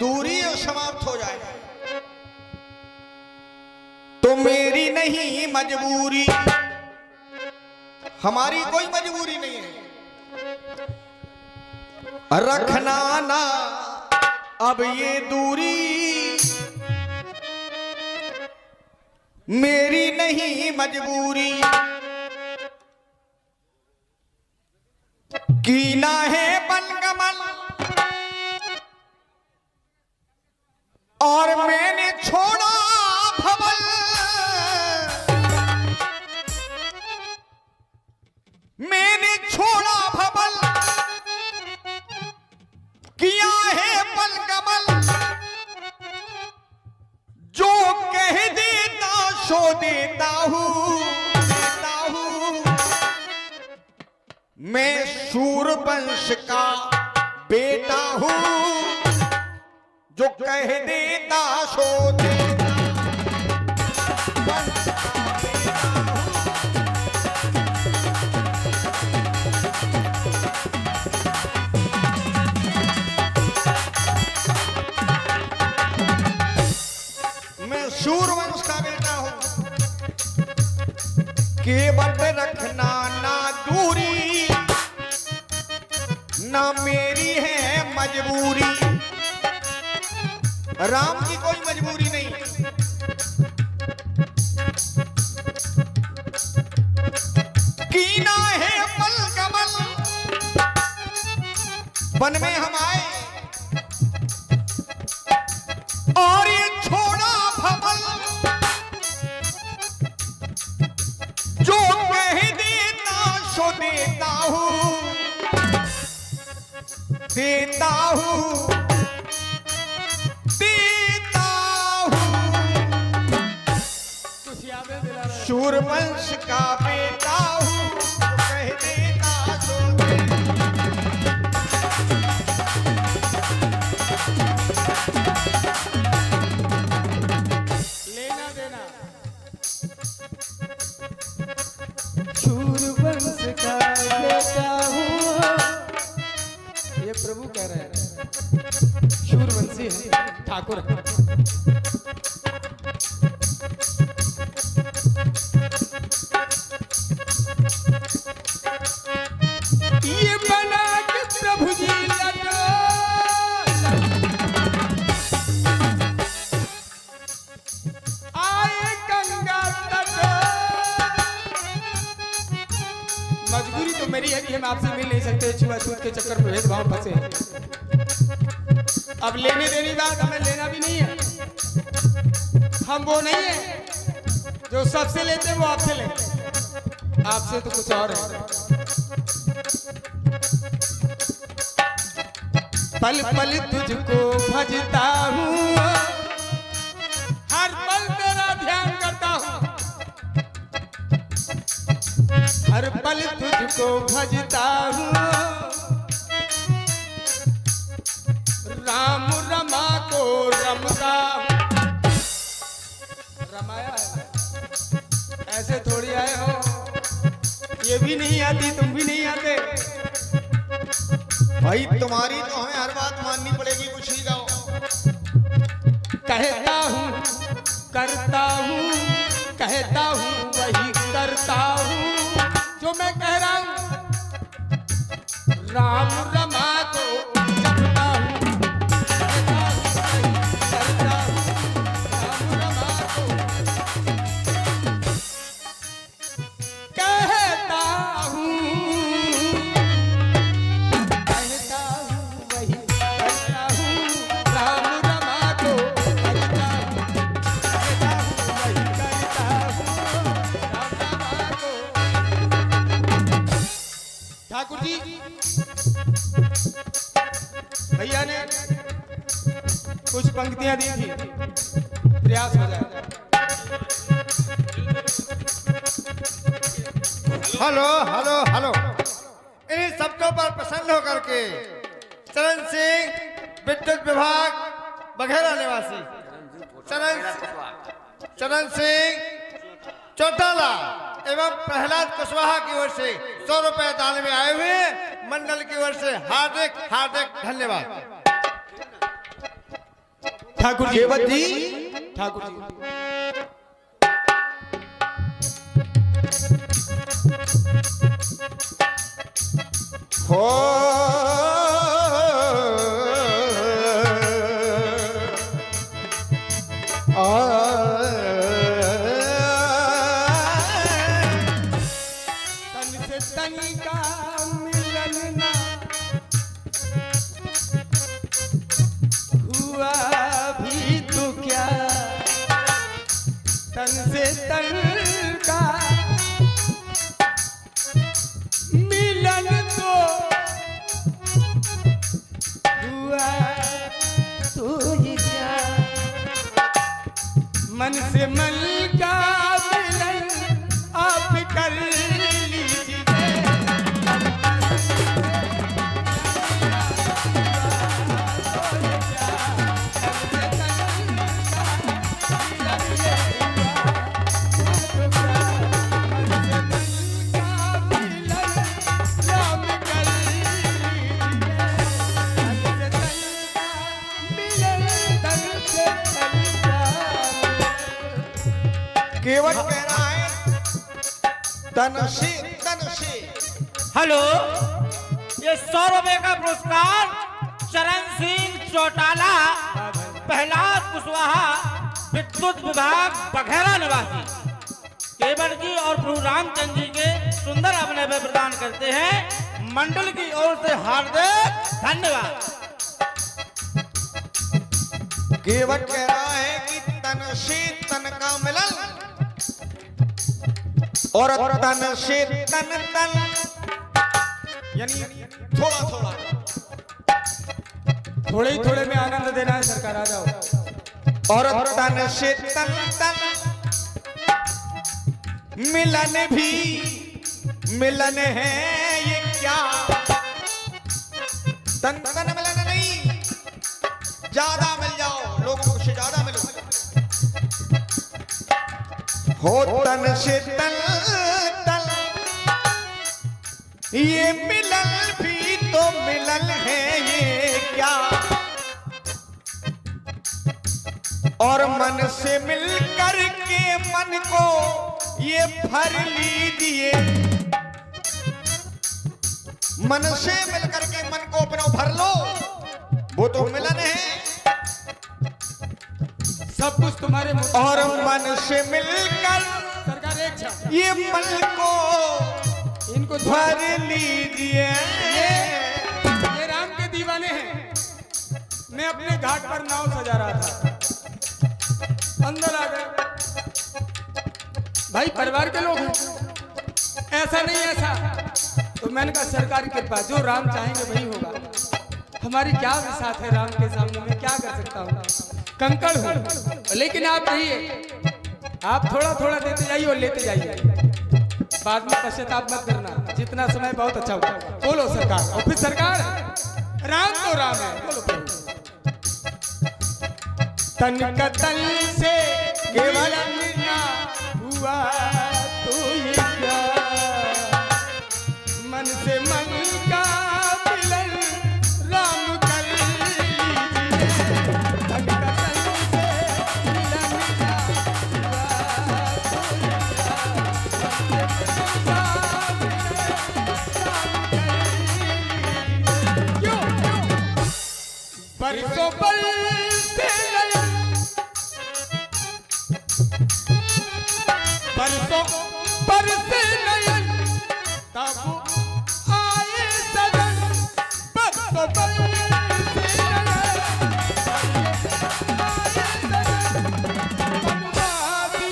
दूरी समाप्त हो जाए तो मेरी नहीं मजबूरी, हमारी कोई मजबूरी नहीं है, रखना ना अब ये दूरी, मेरी नहीं मजबूरी, कीना है बनगमन और मैंने छोड़ा भवन, मैंने छोड़ा भवन, किया है बनगमन, जो कह देता सो देता हूं, देता हूं। मैं सूरवंश का बेटा हूं, जो कह देता सो देता, वंश का बेटा हूं। मैं सूरवंश का बेटा हूं, केवट रखना ना दूरी, ना मेरी है मजबूरी, राम की कोई मजबूरी नहीं, कीना है पलकमल, वन में हम आए और ये छोड़ा भवन, जो कह देता सो देता हूं, देता हूं, देता हूं। सूरवंश का बेटा हूं, जो कह देता सो देता। लेना देना सूरवंश का बेटा हूँ, ये प्रभु कह रहे हैं, सूरवंशी है ठाकुर। ये बना के प्रभु जी लगा, आए गंगा तट। मजबूरी तो मेरी है कि हम आपसे मिल नहीं सकते, छुआछूत के चक्कर में भेदभाव फंसे हैं। अब लेने देने बात हमें लेना भी नहीं है, हम वो नहीं है जो सबसे लेते हैं वो आपसे लेते, आपसे तो कुछ और है। पल पल तुझको भजता हूँ, हर पल तेरा ध्यान करता हूँ, हर पल तुझको भजता हूँ। राम रमा को रमता हूँ, रमाया है, ऐसे थोड़ी आए हो, ये भी नहीं आती तुम भी नहीं आते। भाई तुम्हारी तो हमें हर बात माननी पड़ेगी, कुछ ही गाओ। कहता हूँ करता हूँ, कहता हूँ वही करता हूँ, जो मैं कह रहा हूँ। राम रमा को जपता हूँ, कहता हूँ वही करता हूँ, राम रमा को कहता हूँ, कहता हूँ वही करता हूँ, राम रमा को भजता हूँ, कहता हूँ वही करता हूँ, राम रमा को। ठाकुर जी भैया ने कुछ पंक्तियां दी थी, प्रयास हो जाए। हेलो हेलो हेलो, इन्हीं शब्दों पर प्रसन्न होकर के चरण सिंह विद्युत विभाग बघेरा निवासी चरण सिंह चौटाला एवं प्रहलाद कुशवाहा की ओर से 100 रुपए दान में आए हुए मंडल की ओर से हार्दिक हार्दिक धन्यवाद। ठाकुर जी, केवट जी, ठाकुर जी, हो तन से तन का मिलन ना हुआ भी तो क्या, तन से तन का मिलन तो हुआ तो ये क्या, मन से मन का मिलन आप कर लीजिए। केवट कह रहा है तन से हेलो, ये 100 रुपए का पुरस्कार चरण सिंह चौटाला, प्रहलाद कुशवाहा, विद्युत विभाग बघेरा निवासी केवट जी और प्रभु रामचंद्र जी के सुंदर अभिनय में प्रदान करते हैं। मंडल की ओर से हार्दिक धन्यवाद। केवट कह रहा है कि तन से तन का मिलन और तन से तन तन, यानी थोड़ा थोड़ा, थोड़े ही थोड़े में आनंद देना है सरकार, आ जाओ। और तन से तन तन मिलन भी मिलन है ये क्या, तन तन मिलन नहीं, ज्यादा मिल जाओ, लोगों से ज्यादा मिलो, हो तन से तन तन, ये मिलन भी तो मिलन है ये क्या, और मन से मिल कर के मन को ये भर लीजिए, मन से मिल कर के मन को अपना भर लो, वो तो मिलन है। सब कुछ तुम्हारे मुंह, और मन से मिलकर सरकार एक छा ये मन को इनको भर लीजिए। ये राम के दीवाने हैं। मैं अपने घाट पर नाव सजा रहा था, अंदर आ गए, भाई परिवार के लोग हैं, ऐसा नहीं ऐसा, तो मैंने कहा सरकार की कृपा, जो राम चाहेंगे वही होगा, हमारी क्या विसात है राम के सामने, मैं क्या कर सकता हूँ, कंकड़ हूँ, लेकिन आप रहिए, आप थोड़ा थोड़ा देते जाइए और लेते जाइए, बाद में पश्चाताप मत करना, जितना समय बहुत अच्छा होगा। बोलो सरकार, और फिर सरकार राम तो राम है, बोलो प्रभु। तन का तन से केवल मिलना हुआ तो ये क्या, मन से मन का मिलन राम कर लीजिए, तन का तन से मिलन हुआ तो ये क्या, क्यों बरसों बरसे नयन, बरसों बरसे नयन, तब आए सजन, बरसों बरसे नयन, आए सजन, बनवासी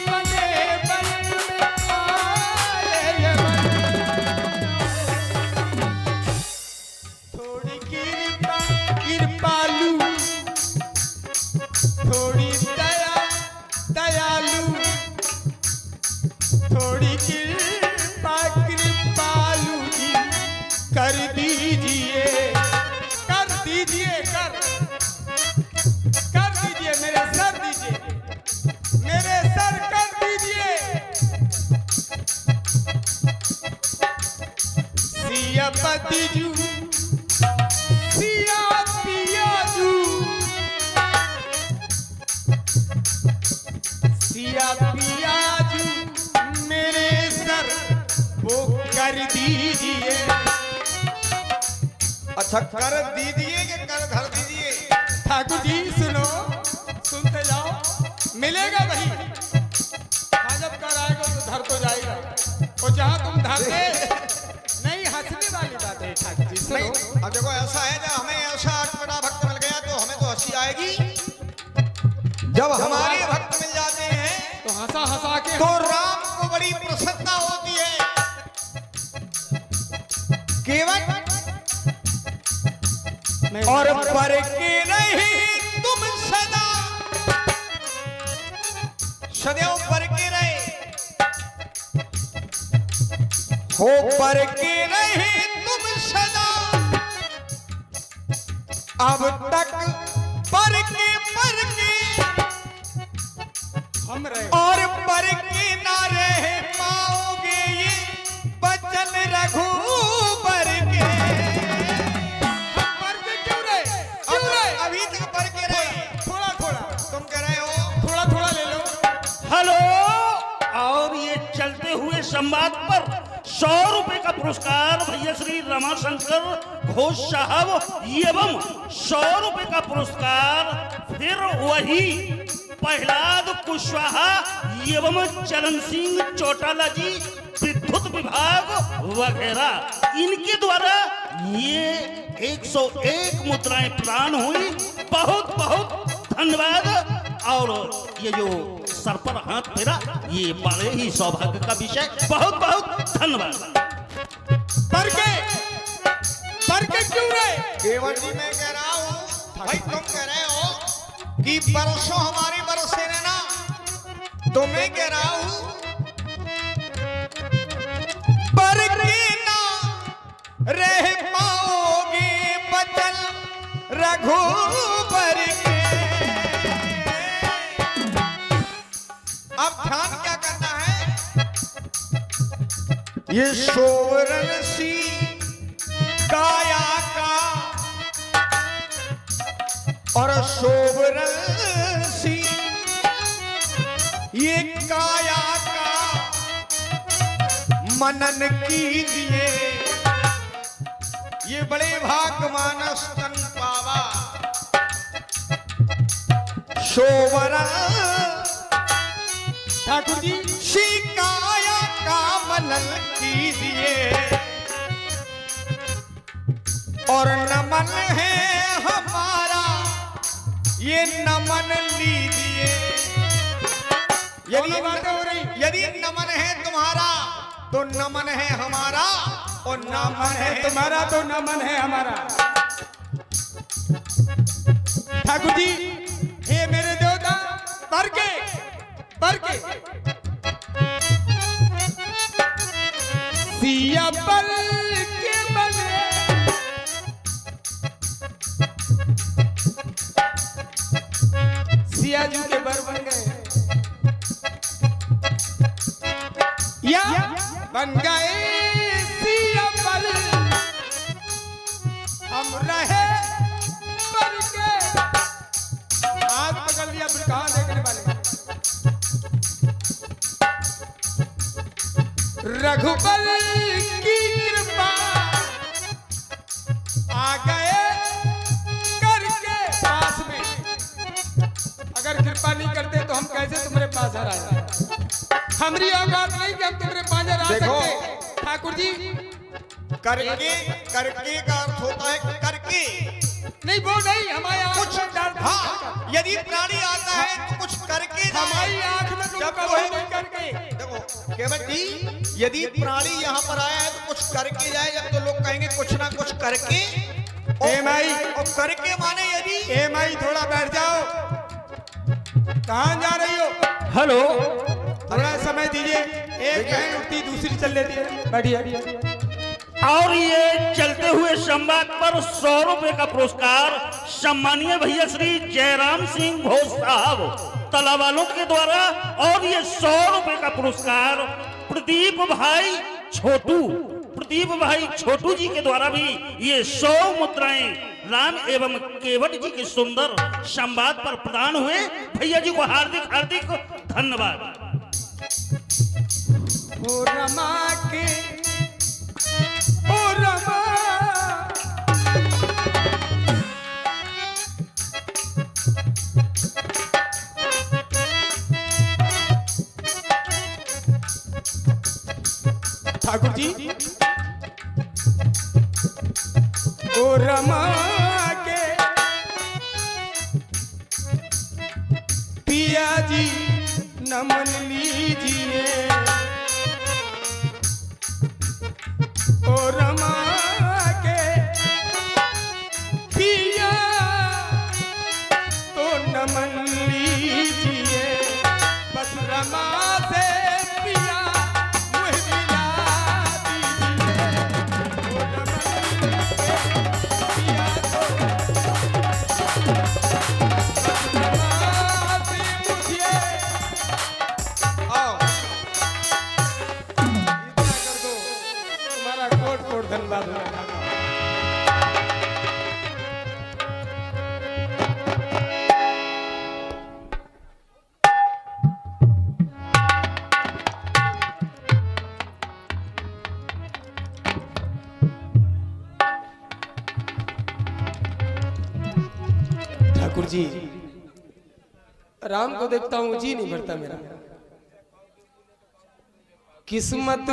बने बन में आए ये मन, थोड़ी कृपा कृपालु, थोड़ी दया दयालु, थोड़ी कृपा शक्कर दीजिए कि कर धर दीजिए। ठाकुर जी सुनो, सुनते जाओ, मिलेगा वही। हाँ जब कर आएगा तो धर तो जाएगा, और जहाँ तुम धर दे नहीं, हंसने वाली बात है ठाकुर जी नहीं, सुनो। अब देखो ऐसा है, जब हमें ऐसा अटपटा भक्त मिल गया तो हमें तो हंसी आएगी। जब हमारे भक्त मिल जाते हैं तो हंसा हंसा के तो राम को बड़ी प्रसन्नता होती है। केवल और पर के नहीं तुम सदा, सदैव पर के रहे हो, पर के नहीं तुम सदा, अब तक पर के हम रहे और पर के ना रह पाओगे ये बचन रघुबर के। पर के क्यों रहे, क्यों रहे? अभी तक पर के रहे, थोड़ा थोड़ा, तुम कह रहे हो थोड़ा थोड़ा ले लो। हेलो, और ये चलते हुए संवाद पर 100 रुपए का पुरस्कार भैया श्री रमाशंकर घोष साहब एवं 100 रुपए का पुरस्कार फिर वही प्रहलाद कुशवाहा एवं चरण सिंह चौटाला जी विद्युत विभाग वगैरह, इनके द्वारा ये 101 मुद्राएं प्रदान हुई। बहुत बहुत धन्यवाद। और ये जो सर पर हाथ फेरा, ये बड़े ही सौभाग्य का विषय। बहुत बहुत धन्यवाद। पर के क्यों रहे? केवल जी मैं कह रहा हूँ, भाई तुम कह रहे हो कि बरसों हमारे बरसे रहना, तो मैं कह रहा हूँ पर के ना रह पाओगे बचन रघुबर के। अब ध्यान क्या करना है, ये सोवरन सी काया का और सोवरन सी ये काया का मनन कीजिए, ये बड़े भाग मानस तन पावा। सोवरन ठाकुर जी सी काया का मनन कीजिए, और नमन है हमारा ये नमन लीजिए। यदि बातें हो रही, यदि नमन है तुम्हारा तो नमन है हमारा, और नमन है तुम्हारा तो नमन है हमारा। ठाकुर जी हे मेरे देवता, पर के सिया बल के बने सिया जी के बर बन गए, या बन गए सिया बल, हम रहे पर के। हाथ पकड़ लिया, फिर कहाँ देखने वाले? रघुबल की कृपा आ गए करके पास में। अगर कृपा नहीं करते तो हम कैसे तुम्हारे पास आ रहे? हमारी औकात नहीं कि हम तुम्हारे पास आ सकते। ठाकुर जी करके, करके का अर्थ होता है करके, नहीं वो नहीं, हमारे कुछ हाँ, यदि प्राणी आता है तो कुछ करके जाए। हमारी आंख में तुम जब कभी कोई नहीं करके। देखो केवल जी, यदि प्राणी यहाँ पर आया है तो कुछ करके जाए, जब तो लोग कहेंगे कुछ ना कुछ करके। और करके माने यदि माई थोड़ा बैठ जाओ, कहाँ जा रही हो? हेलो, थोड़ा समय दीजिए, एक बहन उठती दूसरी चल लेती है। बैठिए। और ये चलते हुए संवाद पर 100 रुपए का पुरस्कार सम्मानीय भैया श्री जयराम सिंह घोष साहब तलावालों के द्वारा, और ये 100 रुपए का पुरस्कार प्रदीप भाई छोटू जी के द्वारा भी ये 100 मुद्राएं राम एवं केवट जी के सुंदर संवाद पर प्रदान हुए। भैया जी को हार्दिक हार्दिक धन्यवाद। ओ रमा के, ओ रमा ठाकुर जी ओ रमा के पिया जी नमन लीजिए ओ रमा के पिया तो नमन लीजिए बस रमा से पिया मुझे दिला दीजिए ओ रमन पिया तो रमा से मुझे आओ इतना कर दो तुम्हारा कोट कोट धन्यवाद होगा। ठाकुर जी राम को देखता हूँ जी नहीं भरता मेरा किस्मत